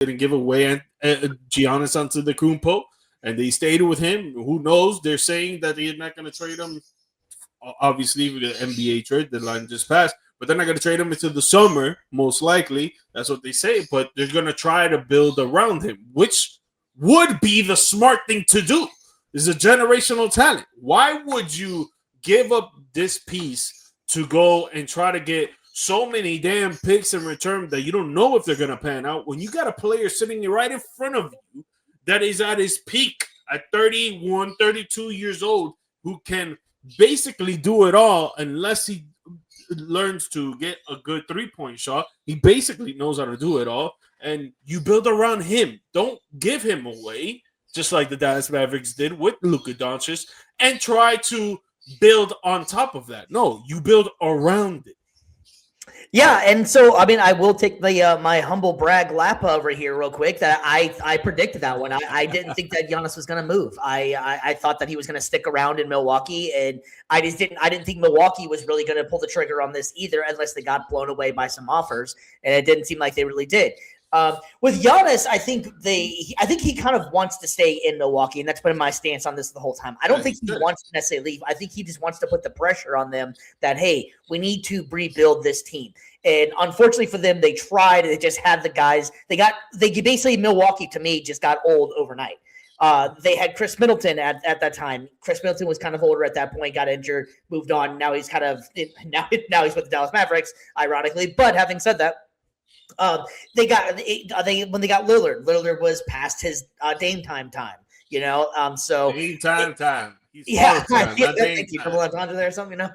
didn't give away Giannis Antetokounmpo, and they stayed with him. Who knows? They're saying that they're not going to trade him. Obviously, the NBA trade deadline just passed, but they're not going to trade him until the summer, most likely. That's what they say. But they're going to try to build around him, which would be the smart thing to do. This is a generational talent. Why would you give up this piece to go and try to get so many damn picks in return that you don't know if they're going to pan out when you got a player sitting right in front of you that is at his peak at 31, 32 years old who can basically do it all unless he learns to get a good three-point shot. He basically knows how to do it all, and you build around him. Don't give him away, just like the Dallas Mavericks did with Luka Doncic, and try to build on top of that. No, you build around it. Yeah, and so I mean, I will take the my humble brag lap over here real quick. That I predicted that one. I didn't think that Giannis was going to move. I thought that he was going to stick around in Milwaukee, and I didn't think Milwaukee was really going to pull the trigger on this either, unless they got blown away by some offers, and it didn't seem like they really did. With Giannis, I think he kind of wants to stay in Milwaukee, and that's been my stance on this the whole time. I don't think he wants to necessarily leave. I think he just wants to put the pressure on them that, hey, we need to rebuild this team. And unfortunately for them, they tried. They just had the guys. They basically, Milwaukee to me just got old overnight. They had Chris Middleton at that time. Chris Middleton was kind of older at that point, got injured, moved on. Now he's kind of now he's with the Dallas Mavericks, ironically. But having said that, when they got Lillard. Lillard was past his Dame time. You know, so Dame time. Yeah, thank you for Lantandre there or something, you know.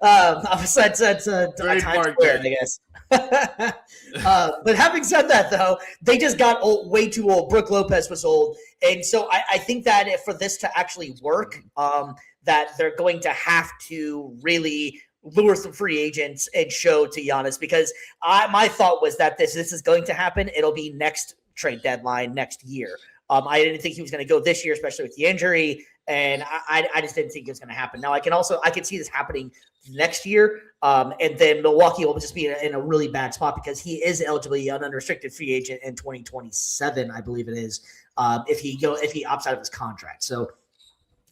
That's a time square, I guess. But having said that, though, they just got way too old. Brook Lopez was old, and so I think that for this to actually work, that they're going to have to really lure some free agents and show to Giannis, because my thought was that this is going to happen. It'll be next trade deadline next year. I didn't think he was going to go this year, especially with the injury. And I just didn't think it was going to happen. Now I can see this happening next year. And then Milwaukee will just be in a really bad spot because he is eligible an unrestricted free agent in 2027, I believe it is, if he opts out of his contract. So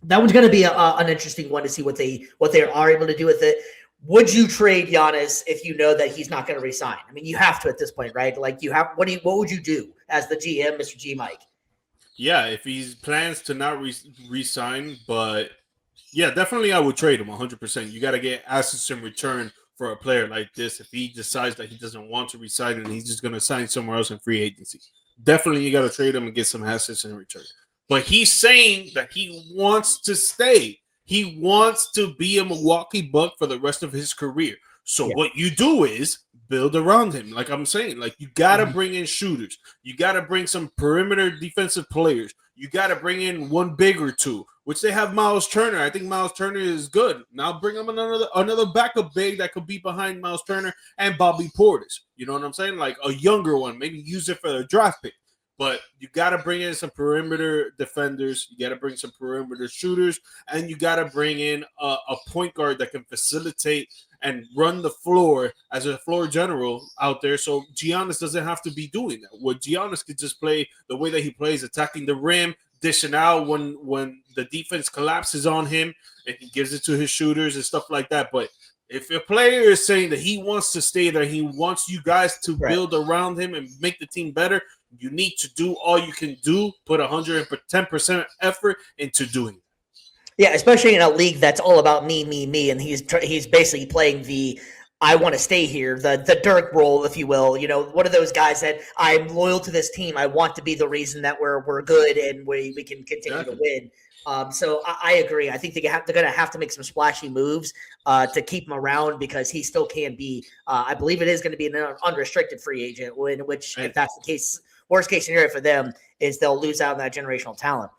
that one's going to be an interesting one to see what they are able to do with it. Would you trade Giannis if you know that he's not going to resign? I mean, you have to at this point, right? Like what would you do as the GM, Mr. G Mike? Yeah, if he plans to not resign, but yeah, definitely I would trade him 100%. You got to get assets in return for a player like this. If he decides that he doesn't want to resign and he's just going to sign somewhere else in free agency, definitely you got to trade him and get some assets in return. But he's saying that he wants to stay. He wants to be a Milwaukee Buck for the rest of his career. So what you do is build around him. Like I'm saying, like you got to bring in shooters. You got to bring some perimeter defensive players. You got to bring in one big or two, which they have Miles Turner. I think Miles Turner is good. Now bring him another backup big that could be behind Miles Turner and Bobby Portis. You know what I'm saying? Like a younger one. Maybe use it for a draft pick. But you got to bring in some perimeter defenders. You got to bring some perimeter shooters. And you got to bring in a point guard that can facilitate and run the floor as a floor general out there. So Giannis doesn't have to be doing that. What Giannis could just play the way that he plays, attacking the rim, dishing out when the defense collapses on him, and he gives it to his shooters and stuff like that. But if a player is saying that he wants to stay there, he wants you guys to build around him and make the team better, you need to do all you can do, put 110% effort into doing it. Yeah, especially in a league that's all about me, and he's basically playing the I want to stay here, the Dirk role, if you will. You know, one of those guys that I'm loyal to this team. I want to be the reason that we're good and we can continue to win. So I agree. I think they're going to have to make some splashy moves to keep him around, because he still can be. I believe it is going to be an unrestricted free agent. Which, if that's the case, worst case scenario for them is they'll lose out on that generational talent.